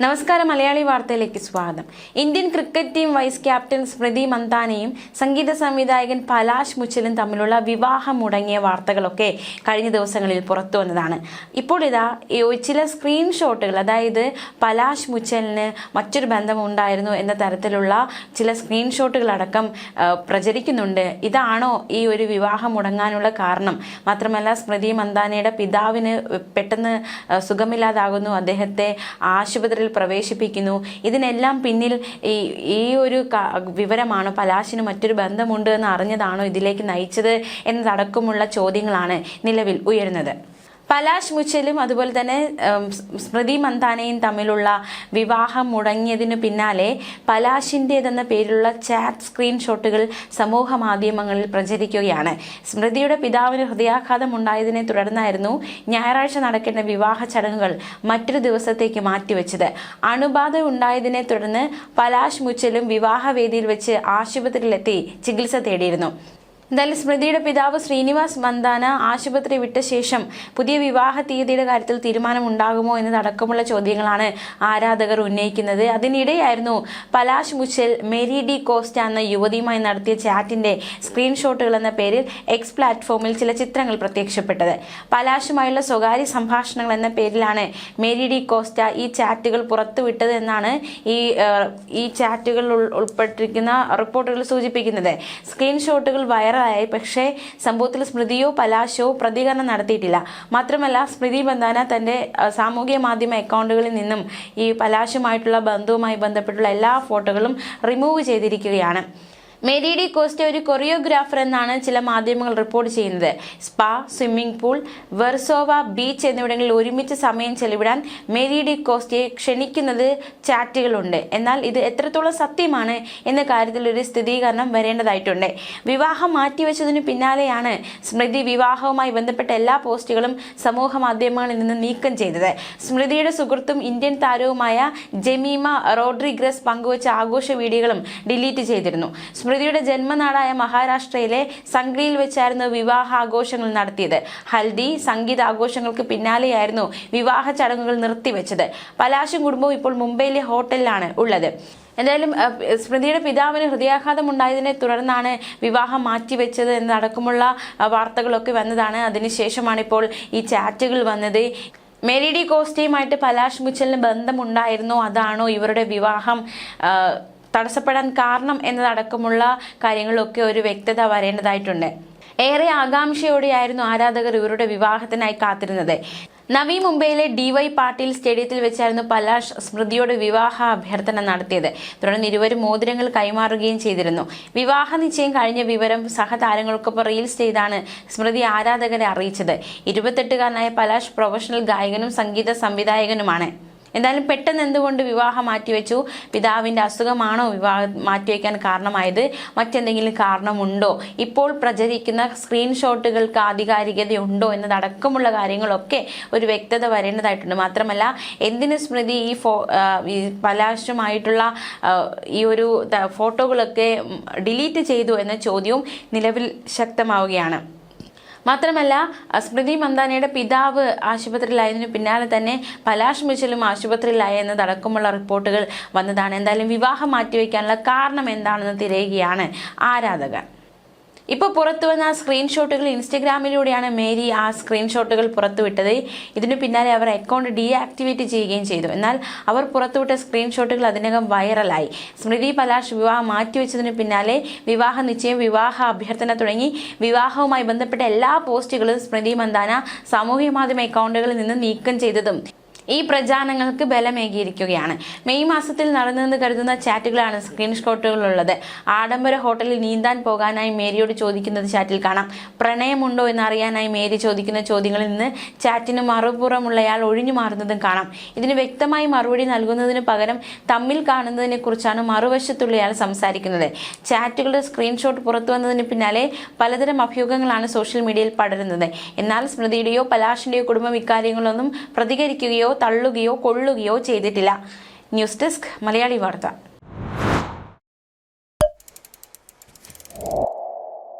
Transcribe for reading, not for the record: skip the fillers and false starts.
നമസ്കാരം, മലയാളി വാർത്തയിലേക്ക് സ്വാഗതം. Indian cricket team vice captain Smriti മന്ദാനയും സംഗീത സംവിധായകൻ പലാശ് മുച്ചലും തമ്മിലുള്ള വിവാഹം മുടങ്ങിയ വാർത്തകളൊക്കെ കഴിഞ്ഞ ദിവസങ്ങളിൽ പുറത്തു വന്നതാണ്. ഇപ്പോൾ ഇതാ ചില സ്ക്രീൻഷോട്ടുകൾ, അതായത് പലാശ് മുച്ചലിന് മറ്റൊരു ബന്ധമുണ്ടായിരുന്നു എന്ന തരത്തിലുള്ള ചില സ്ക്രീൻഷോട്ടുകളടക്കം പ്രചരിക്കുന്നുണ്ട്. ഇതാണോ ഈ ഒരു വിവാഹം മുടങ്ങാനുള്ള കാരണം? മാത്രമല്ല, സ്മൃതി മന്ദാനയുടെ പിതാവിന് പെട്ടെന്ന് സുഖമില്ലാതാകുന്നു, അദ്ദേഹത്തെ ആശുപത്രിയിൽ പ്രവേശിപ്പിക്കുന്നു. ഇതിനെല്ലാം പിന്നിൽ ഈ ഒരു വിവരമാണോ, പലാശിന് മറ്റൊരു ബന്ധമുണ്ട് എന്ന് അറിഞ്ഞതാണോ ഇതിലേക്ക് നയിച്ചത് എന്നതടക്കമുള്ള ചോദ്യങ്ങളാണ് നിലവിൽ ഉയരുന്നത്. പലാശ് മുച്ചലും അതുപോലെ തന്നെ സ്മൃതി മന്ദാനയും തമ്മിലുള്ള വിവാഹം മുടങ്ങിയതിനു പിന്നാലെ പലാശിൻ്റെതെന്ന പേരിലുള്ള ചാറ്റ് സ്ക്രീൻഷോട്ടുകൾ സമൂഹ മാധ്യമങ്ങളിൽ പ്രചരിക്കുകയാണ്. സ്മൃതിയുടെ പിതാവിന് ഹൃദയാഘാതം ഉണ്ടായതിനെ തുടർന്നായിരുന്നു ഞായറാഴ്ച നടക്കേണ്ട വിവാഹ ചടങ്ങുകൾ മറ്റൊരു ദിവസത്തേക്ക് മാറ്റിവെച്ചത്. അണുബാധ ഉണ്ടായതിനെ തുടർന്ന് പലാശ് മുച്ചലും വിവാഹവേദിയിൽ വെച്ച് ആശുപത്രിയിലെത്തി ചികിത്സ തേടിയിരുന്നു. എന്തായാലും സ്മൃതിയുടെ പിതാവ് ശ്രീനിവാസ് മന്ദാന ആശുപത്രി വിട്ട ശേഷം പുതിയ വിവാഹ തീയതിയുടെ കാര്യത്തിൽ തീരുമാനമുണ്ടാകുമോ എന്നതടക്കമുള്ള ചോദ്യങ്ങളാണ് ആരാധകർ ഉന്നയിക്കുന്നത്. അതിനിടെയായിരുന്നു പലാശ് മുച്ചൽ മേരി ഡി കോസ്റ്റ എന്ന യുവതിയുമായി നടത്തിയ ചാറ്റിന്റെ സ്ക്രീൻഷോട്ടുകൾ എന്ന പേരിൽ എക്സ് പ്ലാറ്റ്ഫോമിൽ ചില ചിത്രങ്ങൾ പ്രത്യക്ഷപ്പെട്ടത്. പലാശുമായുള്ള സ്വകാര്യ സംഭാഷണങ്ങൾ എന്ന പേരിലാണ് മേരി ഡി കോസ്റ്റ ഈ ചാറ്റുകൾ പുറത്തുവിട്ടത് എന്നാണ് ഈ ചാറ്റുകൾ ഉൾപ്പെട്ടിരിക്കുന്ന റിപ്പോർട്ടുകൾ സൂചിപ്പിക്കുന്നത്. സ്ക്രീൻഷോട്ടുകൾ വൈറലായി, പക്ഷേ സംഭവത്തിൽ സ്മൃതിയോ പലാശോ പ്രതികരണം നടത്തിയിട്ടില്ല. മാത്രമല്ല, സ്മൃതി മന്ദാന തന്റെ സാമൂഹ്യ മാധ്യമ അക്കൗണ്ടുകളിൽ നിന്നും ഈ പലാശുമായിട്ടുള്ള ബന്ധവുമായി ബന്ധപ്പെട്ടുള്ള എല്ലാ ഫോട്ടോകളും റിമൂവ് ചെയ്തിരിക്കുകയാണ്. മേരി ഡി കോസ്റ്റ ഒരു കൊറിയോഗ്രാഫർ എന്നാണ് ചില മാധ്യമങ്ങൾ റിപ്പോർട്ട് ചെയ്യുന്നത്. Spa, swimming pool, Versova beach എന്നിവിടങ്ങളിൽ ഒരുമിച്ച് സമയം ചെലവിടാൻ മേരി ഡി കോസ്റ്റയെ ക്ഷണിക്കുന്നത് ചാറ്റുകളുണ്ട്. എന്നാൽ ഇത് എത്രത്തോളം സത്യമാണ് എന്ന കാര്യത്തിൽ ഒരു സ്ഥിരീകരണം വരേണ്ടതായിട്ടുണ്ട്. വിവാഹം മാറ്റിവെച്ചതിനു പിന്നാലെയാണ് സ്മൃതി വിവാഹവുമായി ബന്ധപ്പെട്ട എല്ലാ പോസ്റ്റുകളും സമൂഹ മാധ്യമങ്ങളിൽ നിന്ന് നീക്കം ചെയ്തത്. സ്മൃതിയുടെ സുഹൃത്തും ഇന്ത്യൻ താരവുമായ ജമീമ റോഡ്രിഗ്രസ് പങ്കുവച്ച ആഘോഷ വീഡിയോകളും ഡിലീറ്റ് ചെയ്തിരുന്നു. സ്മൃതിയുടെ ജന്മനാടായ മഹാരാഷ്ട്രയിലെ സംഗ്രിയിൽ വെച്ചായിരുന്നു വിവാഹാഘോഷങ്ങൾ നടത്തിയത്. ഹൽദി, സംഗീത ആഘോഷങ്ങൾക്ക് പിന്നാലെയായിരുന്നു വിവാഹ ചടങ്ങുകൾ നിർത്തിവെച്ചത്. പലാശും കുടുംബവും ഇപ്പോൾ മുംബൈയിലെ ഹോട്ടലിലാണ് ഉള്ളത്. എന്തായാലും സ്മൃതിയുടെ പിതാവിന് ഹൃദയാഘാതം ഉണ്ടായതിനെ തുടർന്നാണ് വിവാഹം മാറ്റിവെച്ചത് എന്നടക്കമുള്ള വാർത്തകളൊക്കെ വന്നതാണ്. അതിനുശേഷമാണ് ഇപ്പോൾ ഈ ചാറ്റുകൾ വന്നത്. മേരി ഡി കോസ്റ്റയുമായിട്ട് പലാശ് മുച്ചലിന് ബന്ധമുണ്ടായിരുന്നോ, അതാണോ ഇവരുടെ വിവാഹം തടസ്സപ്പെടാൻ കാരണം എന്നതടക്കമുള്ള കാര്യങ്ങളിലൊക്കെ ഒരു വ്യക്തത വരേണ്ടതായിട്ടുണ്ട്. ഏറെ ആകാംക്ഷയോടെയായിരുന്നു ആരാധകർ ഇവരുടെ വിവാഹത്തിനായി കാത്തിരുന്നത്. നവി മുംബൈയിലെ DY പാട്ടീൽ സ്റ്റേഡിയത്തിൽ വെച്ചായിരുന്നു പലാശ് സ്മൃതിയോട് വിവാഹ അഭ്യർത്ഥന നടത്തിയത്. തുടർന്ന് ഇരുവരും മോതിരങ്ങൾ കൈമാറുകയും ചെയ്തിരുന്നു. വിവാഹ നിശ്ചയം കഴിഞ്ഞ വിവരം സഹതാരങ്ങൾക്കൊപ്പം റീൽസ് ചെയ്താണ് സ്മൃതി ആരാധകരെ അറിയിച്ചത്. 28-കാരനായ പലാശ് പ്രൊഫഷണൽ ഗായകനും സംഗീത സംവിധായകനുമാണ്. എന്തായാലും പെട്ടെന്ന് എന്തുകൊണ്ട് വിവാഹം മാറ്റിവെച്ചു? പിതാവിന്റെ അസുഖമാണോ വിവാഹം മാറ്റിവെക്കാൻ കാരണമായത്? മറ്റെന്തെങ്കിലും കാരണമുണ്ടോ? ഇപ്പോൾ പ്രചരിക്കുന്ന സ്ക്രീൻഷോട്ടുകൾക്ക് ആധികാരികതയുണ്ടോ എന്നതടക്കമുള്ള കാര്യങ്ങളൊക്കെ ഒരു വ്യക്തത വരേണ്ടതായിട്ടുണ്ട്. മാത്രമല്ല, എന്തിന് സ്മൃതി ഈ പലാശുമായിട്ടുള്ള ഈ ഒരു ഫോട്ടോകളൊക്കെ ഡിലീറ്റ് ചെയ്തു എന്ന ചോദ്യവും നിലവിൽ ശക്തമാവുകയാണ്. മാത്രമല്ല, സ്മൃതി മന്ദാനയുടെ പിതാവ് ആശുപത്രിയിലായതിനു പിന്നാലെ തന്നെ പലാശ് മുച്ചലും ആശുപത്രിയിലായ എന്നതടക്കമുള്ള റിപ്പോർട്ടുകൾ വന്നതാണ്. എന്തായാലും വിവാഹം മാറ്റിവെക്കാനുള്ള കാരണം എന്താണെന്ന് തിരയുകയാണ് ആരാധകർ. ഇപ്പോൾ പുറത്തു വന്ന സ്ക്രീൻഷോട്ടുകൾ ഇൻസ്റ്റഗ്രാമിലൂടെയാണ് മേരി ആ സ്ക്രീൻഷോട്ടുകൾ പുറത്തുവിട്ടത്. ഇതിനു പിന്നാലെ അവർ അക്കൗണ്ട് ഡീആക്ടിവേറ്റ് ചെയ്യുകയും ചെയ്തു. എന്നാൽ അവർ പുറത്തുവിട്ട സ്ക്രീൻഷോട്ടുകൾ അതിനകം വൈറലായി. സ്മൃതി പലാശ് വിവാഹം മാറ്റിവെച്ചതിനു പിന്നാലെ വിവാഹ നിശ്ചയം, വിവാഹ അഭ്യർത്ഥന തുടങ്ങി വിവാഹവുമായി ബന്ധപ്പെട്ട എല്ലാ പോസ്റ്റുകളും സ്മൃതി മന്ദാന സാമൂഹ്യ മാധ്യമ അക്കൗണ്ടുകളിൽ നിന്ന് നീക്കം ചെയ്തതും ഈ പ്രചാരണങ്ങൾക്ക് ബലമേകിയിരിക്കുകയാണ്. മെയ് മാസത്തിൽ നടന്നെന്ന് കരുതുന്ന ചാറ്റുകളാണ് സ്ക്രീൻഷോട്ടുകളുള്ളത്. ആഡംബര ഹോട്ടലിൽ നീന്താൻ പോകാനായി മേരിയോട് ചോദിക്കുന്നത് ചാറ്റിൽ കാണാം. പ്രണയമുണ്ടോ എന്നറിയാനായി മേരി ചോദിക്കുന്ന ചോദ്യങ്ങളിൽ നിന്ന് ചാറ്റിന് മറുപുറമുള്ളയാൾ ഒഴിഞ്ഞു മാറുന്നതും കാണാം. ഇതിന് വ്യക്തമായി മറുപടി നൽകുന്നതിന് പകരം തമ്മിൽ കാണുന്നതിനെ കുറിച്ചാണ് മറുവശത്തുള്ളയാൾ സംസാരിക്കുന്നത്. ചാറ്റുകളുടെ സ്ക്രീൻഷോട്ട് പുറത്തു വന്നതിന് പിന്നാലെ പലതരം അഭ്യൂഹങ്ങളാണ് സോഷ്യൽ മീഡിയയിൽ പടരുന്നത്. എന്നാൽ സ്മൃതിയുടെയോ പലാശിന്റെയോ കുടുംബം ഇക്കാര്യങ്ങളൊന്നും പ്രതികരിക്കുകയോ തള്ളുകയോ കൊള്ളുകയോ ചെയ്തിട്ടില്ല. ന്യൂസ് ഡെസ്ക്, മലയാളി വാർത്ത.